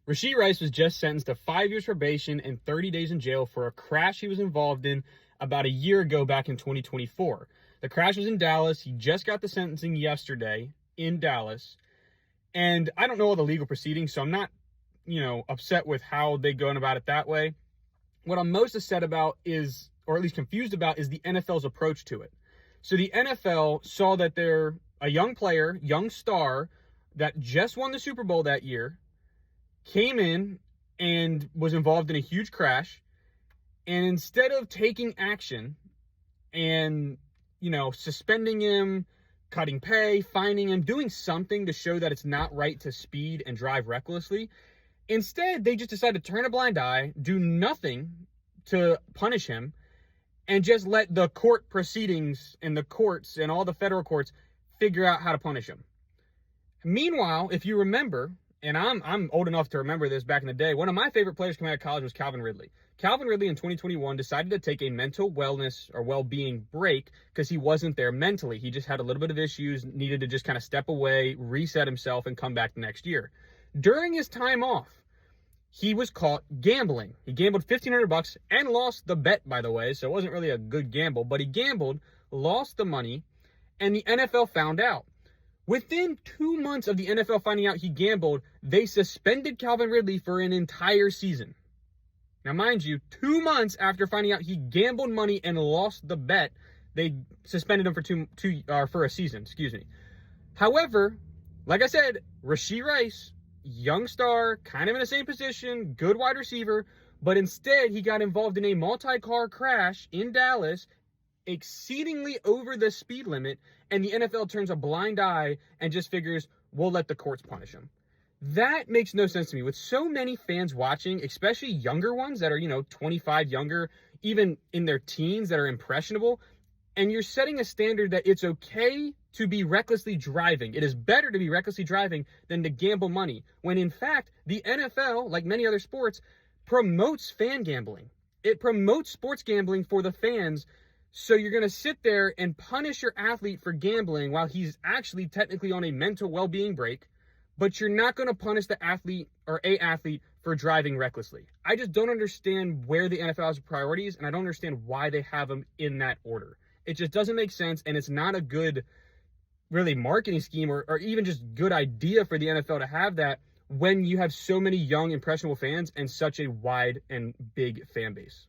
Rashee Rice was just sentenced to 5 years probation and 30 days in jail for a crash he was involved in about a year ago back in 2024. The crash was in Dallas. He just got the sentencing yesterday in Dallas. And I don't know all the legal proceedings, so I'm not, upset with how they go about it that way. What I'm most upset about is, or at least confused about, is the NFL's approach to it. So the NFL saw that they're a young player, young star that just won the Super Bowl that year, came in and was involved in a huge crash, and instead of taking action and, suspending him, cutting pay, fining him, doing something to show that it's not right to speed and drive recklessly, instead they just decided to turn a blind eye, do nothing to punish him, and just let the court proceedings and the courts and all the federal courts figure out how to punish him. Meanwhile, if you remember, and I'm old enough to remember this back in the day, one of my favorite players coming out of college was Calvin Ridley. Calvin Ridley in 2021 decided to take a mental wellness or well-being break because he wasn't there mentally. He just had a little bit of issues, needed to just kind of step away, reset himself, and come back the next year. During his time off, he was caught gambling. He gambled $1,500 and lost the bet, by the way, so it wasn't really a good gamble, but he gambled, lost the money, and the NFL found out. Within 2 months of the NFL finding out he gambled, they suspended Calvin Ridley for an entire season. Now, mind you, 2 months after finding out he gambled money and lost the bet, they suspended him for a season. However, like I said, Rashee Rice, young star, kind of in the same position, good wide receiver, but instead he got involved in a multi-car crash in Dallas, exceedingly over the speed limit, and the NFL turns a blind eye and just figures, we'll let the courts punish him. That makes no sense to me. With so many fans watching, especially younger ones that are, 25 younger, even in their teens that are impressionable, and you're setting a standard that it's okay to be recklessly driving. It is better to be recklessly driving than to gamble money, when in fact, the NFL, like many other sports, promotes fan gambling. It promotes sports gambling for the fans. So you're going to sit there and punish your athlete for gambling while he's actually technically on a mental well-being break, but you're not going to punish the athlete or a athlete for driving recklessly. I just don't understand where the NFL has priorities, and I don't understand why they have them in that order. It just doesn't make sense, and it's not a good, really, marketing scheme or even just good idea for the NFL to have that when you have so many young, impressionable fans and such a wide and big fan base.